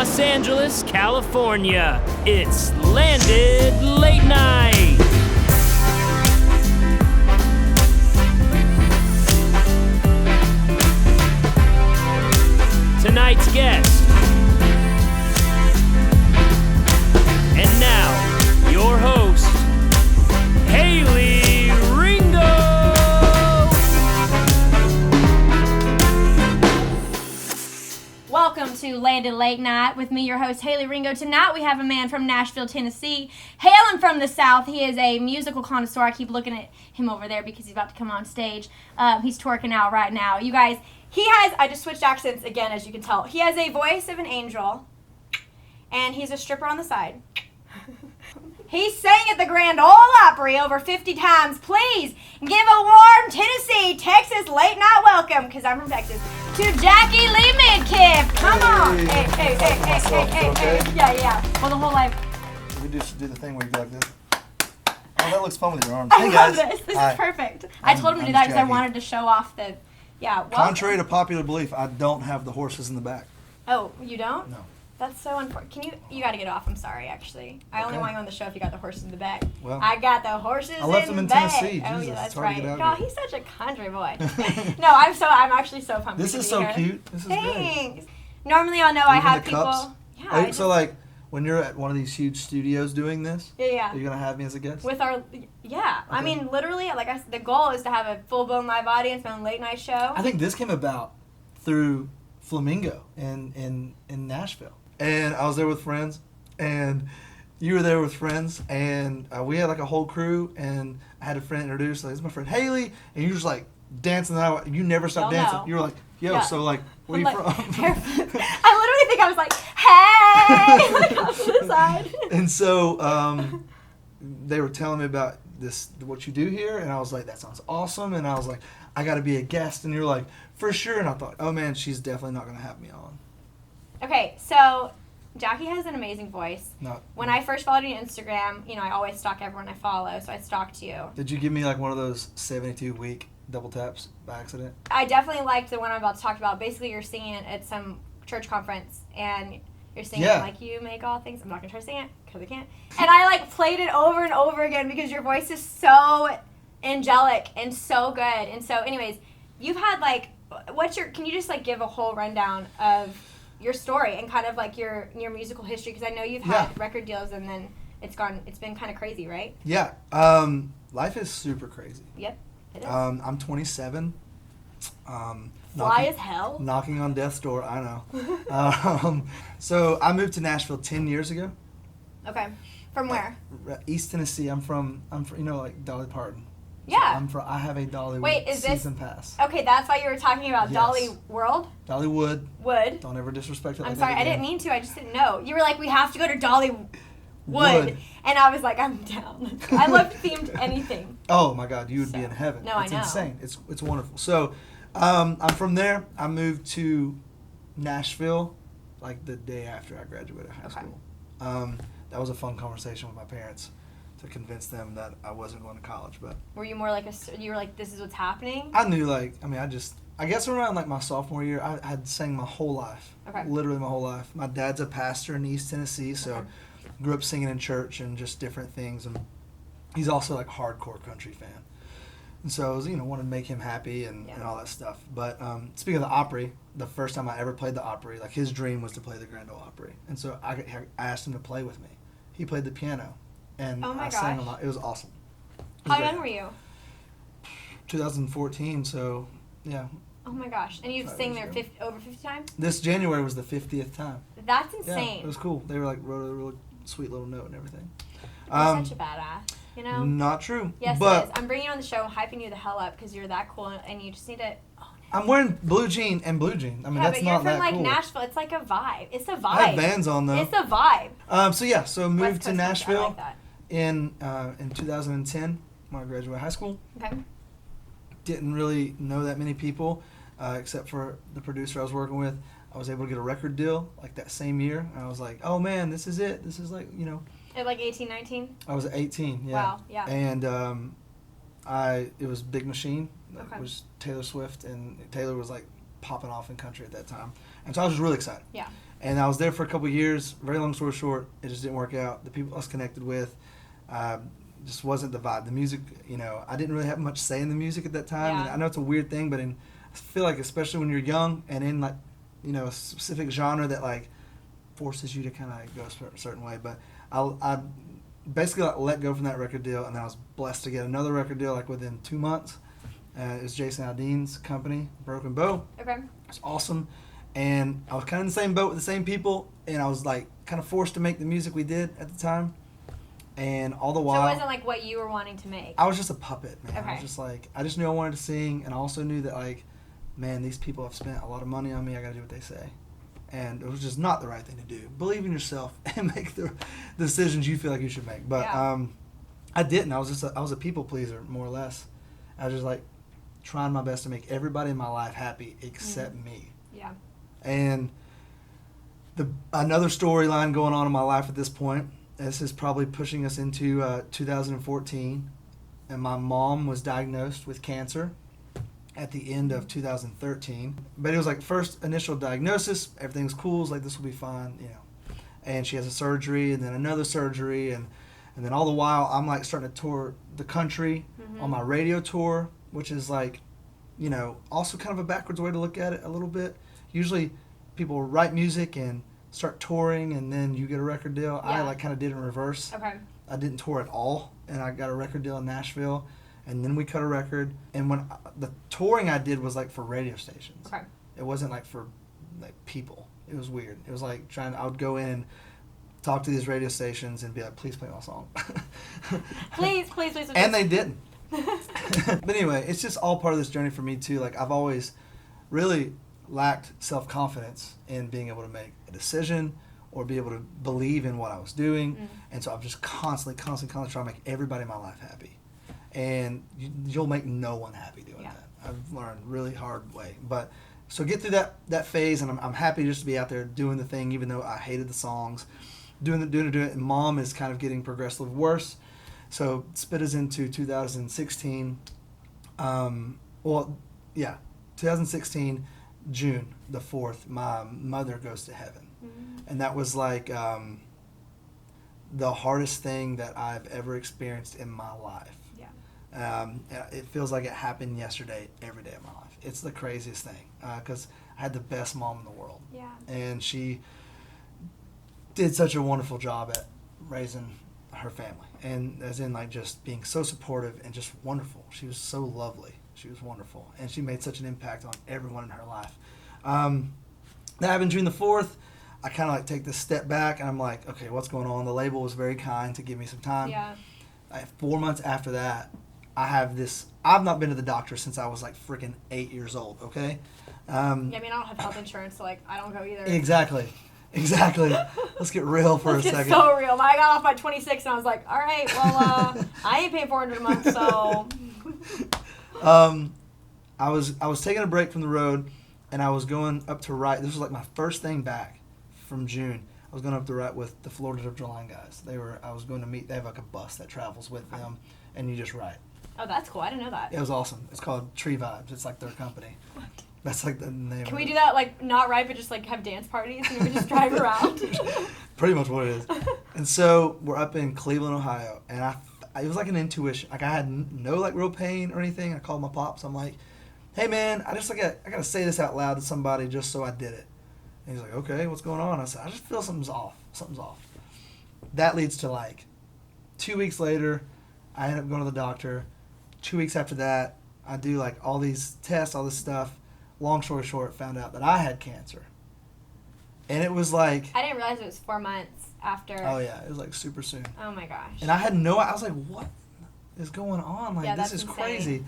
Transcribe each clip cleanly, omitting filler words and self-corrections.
Los Angeles, California, it's Landed Late Night. Tonight's guest. And now, your host, Haley Ringo. Welcome to Landed Late Night with me, your host, Haley Ringo. Tonight we have a man from Nashville, Tennessee, hailing from the South. He is a musical connoisseur. I keep looking at him over there because he's about to come on stage. He's twerking out right now. You guys, I just switched accents again, as you can tell. He has a voice of an angel, and he's a stripper on the side. He sang at the Grand Ole Opry over 50 times. Please give a warm Tennessee, Texas late night welcome, because I'm from Texas, to Jackie Lee Midkiff. Come on. Hey. Yeah. Well, the whole life. We just do the thing where you go like this. Oh, that looks fun with your arms. I Hey guys. love this. This Hi. is perfect. I told him to do that because I wanted to show off the, Contrary to popular belief, I don't have the horses in the back. Oh, you don't? No. That's so unfortunate. You got to get off. I'm sorry, actually. I only want you on the show if you got the horses in the back. Well, I got the horses I left in them the in back. Tennessee. Oh, Jesus, yeah, that's it's hard to right. get out God, here. he's such a country boy. No, I'm actually so pumped. This to is be so here. cute. This is great. Thanks. Normally, I know I Even have the people. cups? Yeah. So like, when you're at one of these huge studios doing this, Yeah. are you gonna have me as a guest? With our, I Okay. mean, literally, like I said, the goal is to have a full-blown live audience, my own late night show. I think this came about through Flamingo in Nashville, and I was there with friends, and you were there with friends, and we had like a whole crew, and I had a friend introduce, like, this is my friend Haley, and you were just like dancing out. You never stopped Y'all dancing. know. You were like, yo, Yeah. so like, where I'm you like, from? I literally think I was like, hey, like off to the side. And so they were telling me about this, what you do here, and I was like, that sounds awesome, and I was like, I got to be a guest, and you're like, for sure, and I thought, oh man, she's definitely not going to have me on. Okay, so Jackie has an amazing voice. No. When I first followed you on Instagram, I always stalk everyone I follow, so I stalked you. Did you give me like one of those 72-week double taps by accident? I definitely liked the one I'm about to talk about. Basically, you're singing at some church conference, and you're singing like, you make all things. I'm not going to try to sing it, because I can't. And I like played it over and over again, because your voice is so angelic and so good. And so, anyways, you've had like, can you just like give a whole rundown of your story and kind of like your musical history, because I know you've had record deals and then it's been kind of crazy, right? Yeah. Life is super crazy. Yep, it is. I'm 27. Fly as hell. Knocking on death's door, I know. So I moved to Nashville 10 years ago. Okay. From where? East Tennessee. I'm from like Dolly Parton. Yeah. So I have a Dollywood season pass. Okay, that's why you were talking about Yes. Dolly World? Dollywood. Wood. Don't ever disrespect it. I'm like sorry, that I again. didn't mean to. I just didn't know. You were like, we have to go to Dolly Wood. And I was like, I'm down. I love themed anything. Oh my God, you would be in heaven. No, it's I know. insane. It's wonderful. So, I'm from there. I moved to Nashville like the day after I graduated high school. That was a fun conversation with my parents to convince them that I wasn't going to college. But were you more like you were like, this is what's happening? I knew, I guess around like my sophomore year, I had sang my whole life. Okay. Literally my whole life. My dad's a pastor in East Tennessee, so grew up singing in church and just different things. And he's also like a hardcore country fan. And so I was, wanted to make him happy and all that stuff. But speaking of the Opry, the first time I ever played the Opry, like his dream was to play the Grand Ole Opry. And so I asked him to play with me. He played the piano. And Oh my I sang gosh. a lot. It was awesome. How young were you? 2014, so yeah. Oh my gosh. And you've 5 sang years there ago. over 50 times? This January was the 50th time. That's Yeah, insane. it was cool. They were like wrote a really sweet little note and everything. You're such a badass, Not true. Yes, but it is. I'm bringing you on the show, hyping you the hell up, because you're that cool, and you just need to own it. I'm wearing blue jean and blue jean. I mean, that's but not you're from that like cool. Nashville. It's like a vibe. It's a vibe. I have Vans on though. It's a vibe. So moved West to Coast Nashville I like that. in 2010 when I graduated high school. Okay. Didn't really know that many people, except for the producer I was working with. I was able to get a record deal like that same year. And I was like, oh man, this is it. This is like, At like 18, 19? I was 18, yeah. Wow, yeah. And it was Big Machine. Okay. It was Taylor Swift, and Taylor was like popping off in country at that time. And so I was just really excited. Yeah. And I was there for a couple of years. Very long story short, it just didn't work out. The people I was connected with just wasn't the vibe. The music, I didn't really have much say in the music at that time. Yeah. And I know it's a weird thing, but I feel like especially when you're young and in like, a specific genre that like forces you to kind of go a certain way. But I basically let go from that record deal, and then I was blessed to get another record deal like within 2 months. It was Jason Aldean's company, Broken Bow. Okay. It's awesome. And I was kind of in the same boat with the same people, and I was like kind of forced to make the music we did at the time. And all the while, So it wasn't like what you were wanting to make. I was just a puppet, man. Okay. I was just like, I just knew I wanted to sing, and I also knew that like, man, these people have spent a lot of money on me. I got to do what they say. And it was just not the right thing to do. Believe in yourself and make the decisions you feel like you should make. But I didn't. I was a people pleaser, more or less. I was just like trying my best to make everybody in my life happy except me. Yeah. And another storyline going on in my life at this point. This is probably pushing us into 2014, and my mom was diagnosed with cancer at the end of 2013. But it was like first initial diagnosis, everything's cool, it's like this will be fine, And she has a surgery and then another surgery, and then all the while I'm like starting to tour the country on my radio tour, which is like, also kind of a backwards way to look at it a little bit. Usually people write music and start touring and then you get a record deal. Yeah. I like kind of did in reverse. Okay. I didn't tour at all, and I got a record deal in Nashville, and then we cut a record. And when the touring I did was like for radio stations. Okay. It wasn't like for like people. It was weird. It was like I would go in and talk to these radio stations and be like, please play my song. Please. And they didn't. But anyway, it's just all part of this journey for me too. Like I've always really lacked self-confidence in being able to make a decision or be able to believe in what I was doing. And so I'm just constantly trying to make everybody in my life happy. And you'll make no one happy doing that. I've learned really hard way. But so get through that phase, and I'm happy just to be out there doing the thing, even though I hated the songs, doing it. And Mom is kind of getting progressively worse. So spit us into 2016. 2016, June the 4th, my mother goes to heaven. And that was like the hardest thing that I've ever experienced in my life. It feels like it happened yesterday, every day of my life. It's the craziest thing because I had the best mom in the world. Yeah. And she did such a wonderful job at raising her family, and as in like just being so supportive and just wonderful. She was so lovely. She was wonderful, and she made such an impact on everyone in her life. That happened June the 4th. I kind of like take this step back, and I'm like, okay, what's going on? The label was very kind to give me some time. Yeah. 4 months after that, I've not been to the doctor since I was like freaking 8 years old, okay? I don't have health insurance, so like I don't go either. Exactly. Let's get real for a second. It's so real. I got off by 26 and I was like, all right, well, I ain't paying $400 a month, so. I was taking a break from the road, and I was going up to write. This was like my first thing back from June. I was going up to write with the Florida Georgia Line guys. I was going to meet. They have like a bus that travels with them, and you just write. Oh, that's cool. I didn't know that. It was awesome. It's called Tree Vibes. It's like their company. What? That's like the name. Can we do that, like, not right, but just, like, have dance parties and we just drive around? Pretty much what it is. And so we're up in Cleveland, Ohio, and it was like an intuition. Like, I had no, like, real pain or anything. I called my pops. I'm like, hey, man, I got to say this out loud to somebody just so I did it. And he's like, okay, what's going on? I said, I just feel something's off. That leads to, like, 2 weeks later, I end up going to the doctor. 2 weeks after that, I do, like, all these tests, all this stuff. Long story short, found out that I had cancer. And it was like... I didn't realize it was 4 months after. Oh, yeah. It was, like, super soon. Oh, my gosh. And I was like, what is going on? Like, this is insane. crazy.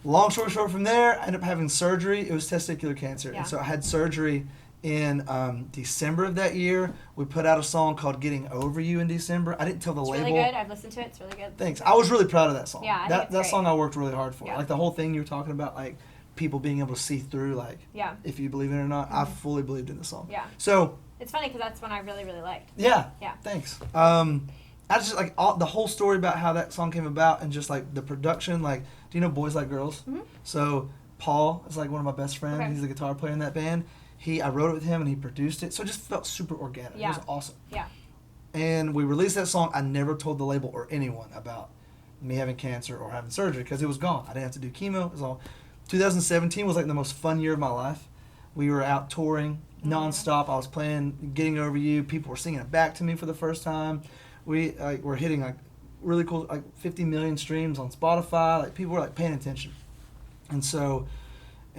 Long story short, from there, I ended up having surgery. It was testicular cancer. Yeah. And so I had surgery in December of that year. We put out a song called Getting Over You in December. I didn't tell the label. It's really good. I've listened to it. It's really good. Thanks. I was really proud of that song. Yeah, I think that it's great. song I worked really hard for. Yeah. Like, the whole thing you were talking about, like, people being able to see through, like, if you believe it or not. I fully believed in the song. Yeah. So it's funny because that's one I really, really liked. Yeah. Yeah. Thanks. I just like the whole story about how that song came about and just like the production. Like, do you know Boys Like Girls? Mm-hmm. So Paul is like one of my best friends. Okay. He's the guitar player in that band. I wrote it with him and he produced it. So it just felt super organic. Yeah. It was awesome. Yeah. And we released that song. I never told the label or anyone about me having cancer or having surgery because it was gone. I didn't have to do chemo. It was all. 2017 was like the most fun year of my life. We were out touring nonstop. I was playing Getting Over You. People were singing it back to me for the first time. We're hitting like really cool, like 50 million streams on Spotify. Like people were like paying attention. And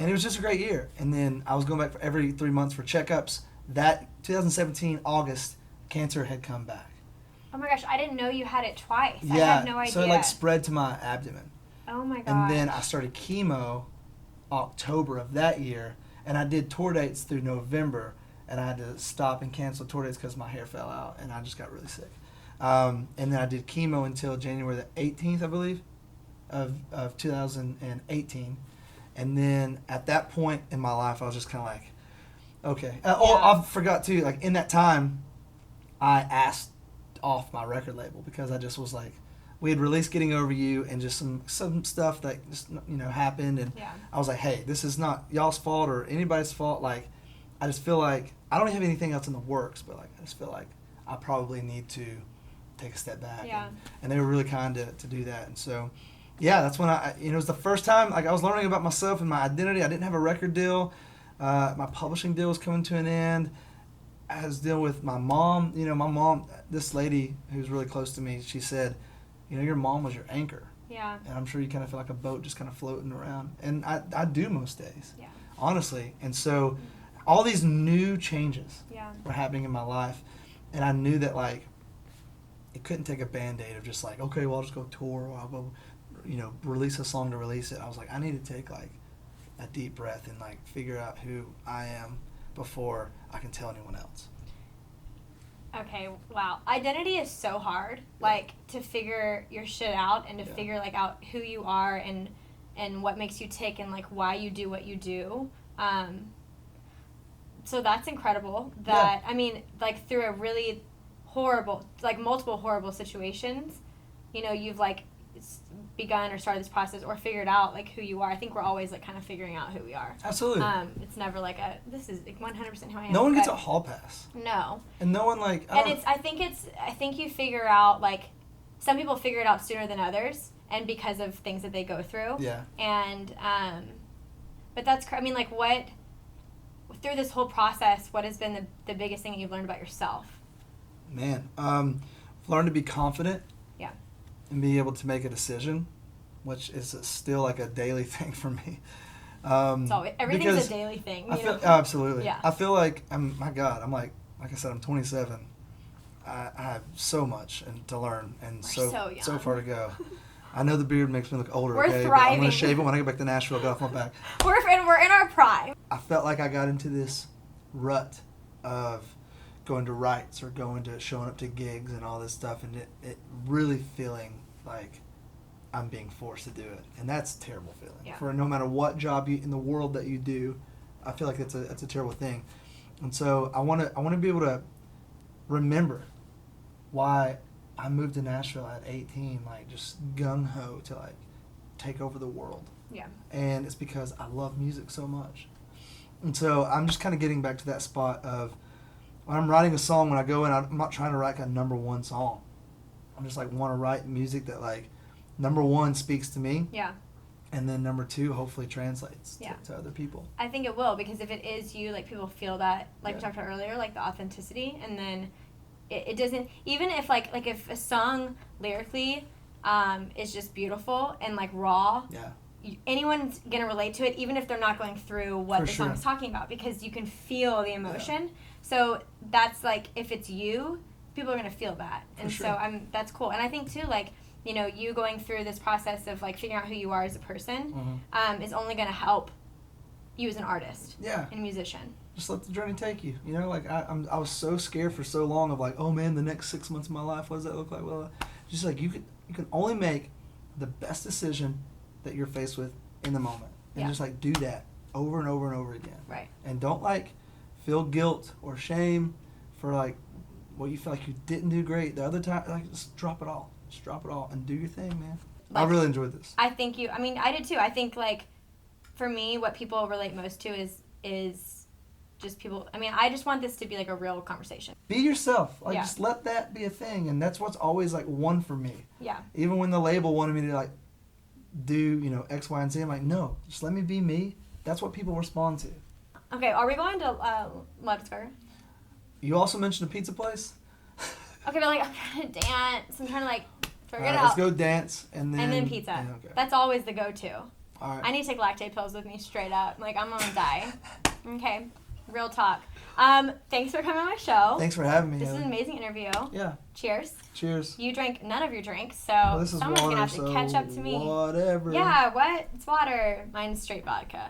it was just a great year. And then I was going back for every 3 months for checkups. That 2017 August, cancer had come back. Oh my gosh, I didn't know you had it twice. Yeah, I had no idea. so it like spread to my abdomen. Oh my gosh. And then I started chemo October of that year, and I did tour dates through November, and I had to stop and cancel tour dates because my hair fell out, and I just got really sick. And then I did chemo until January the 18th, I believe, of 2018. And then at that point in my life, I was just kind of like, okay. I forgot too, like in that time, I asked off my record label because I just was like, we had released Getting Over You and just some stuff that just happened, and I was like, hey, this is not y'all's fault or anybody's fault. Like, I just feel like I don't have anything else in the works, but like I just feel like I probably need to take a step back. Yeah. And they were really kind to do that, and so yeah, that's when it was the first time like I was learning about myself and my identity. I didn't have a record deal. My publishing deal was coming to an end. I was dealing with my mom. My mom, this lady who's really close to me, she said, your mom was your anchor. Yeah. And I'm sure you kind of feel like a boat just kind of floating around. And I do most days. Yeah. Honestly. And so all these new changes were happening in my life. And I knew that, like, it couldn't take a Band-Aid of just like, okay, well, I'll just go tour or I'll go, release a song to release it. I was like, I need to take, like, a deep breath and, like, figure out who I am before I can tell anyone else. Okay, wow. Identity is so hard, like, to figure your shit out and to figure, like, out who you are and what makes you tick and, like, why you do what you do. So that's incredible that, I mean, like, through a really horrible, like, multiple horrible situations, you've, like, begun or started this process or figured out, like, who you are. I think we're always, like, kind of figuring out who we are. Absolutely. It's never like this is like 100% who I am. No one gets a hall pass. No. And no one, like, I think you figure out, like, some people figure it out sooner than others and because of things that they go through. Yeah. And, but that's, I mean, like, what, through this whole process, what has been the biggest thing that you've learned about yourself? Man, learn to be confident. Yeah. And be able to make a decision, which is still like a daily thing for me. Everything's a daily thing. Absolutely. Yeah. I feel like I'm like I said, I'm 27. I have so much to learn and We're so far to go. I know the beard makes me look older. We're okay, thriving. but I'm gonna shave it when I get back to Nashville. Get off my back. We're in our prime. I felt like I got into this rut of going to rights or showing up to gigs and all this stuff, and it really feeling like I'm being forced to do it, and that's a terrible feeling. Yeah. For no matter what job in the world that you do, I feel like that's a terrible thing, and so I want to be able to remember why I moved to Nashville at 18, like just gung ho to like take over the world. Yeah. And it's because I love music so much, and so I'm just kind of getting back to that spot of. When I'm writing a song, when I go in, I'm not trying to write a number one song. I'm just like want to write music that like number one speaks to me. Yeah. And then number two hopefully translates Yeah. to other people. I think it will, because if it is you, like, people feel that, like we talked about earlier, like the authenticity, and then it doesn't, even if like if a song lyrically is just beautiful and like raw. Yeah. Anyone's gonna relate to it, even if they're not going through what the song is talking about, because you can feel the emotion. Yeah. So that's like, if it's you, people are gonna feel that, and so that's cool. And I think too, like, you going through this process of like figuring out who you are as a person, is only gonna help you as an artist, and a musician. Just let the journey take you. Like I was so scared for so long of like, oh man, the next 6 months of my life, what does that look like? Well, just like you can only make the best decision that you're faced with in the moment, and just like do that over and over and over again. Right. And don't like feel guilt or shame for like what you feel like you didn't do great the other time. Like just drop it all. Just drop it all and do your thing, man. Like, I really enjoyed this. I think I did too. I think like for me, what people relate most to is just people. I mean, I just want this to be like a real conversation. Be yourself. Like, Yeah. just let that be a thing. And that's what's always, like, won for me. Yeah. Even when the label wanted me to, like, do, you know, X, Y, and Z, I'm like, no, just let me be me. That's what people respond to. Okay, are we going to Ludwigsburg? You also mentioned a pizza place. Okay, but like, I'm trying to dance. I'm trying to like figure All it right, out. let's go dance and then pizza. yeah, okay. That's always the go-to. All right. I need to take lactate pills with me straight up. Like, I'm gonna die. Okay, real talk. Thanks for coming on my show. Thanks for having me. This is Haley. an amazing interview. Yeah. Cheers. Cheers. You drank none of your drinks, so Well, this is someone's water, gonna have to so catch up to me. whatever. Yeah, what? It's water. Mine's straight vodka.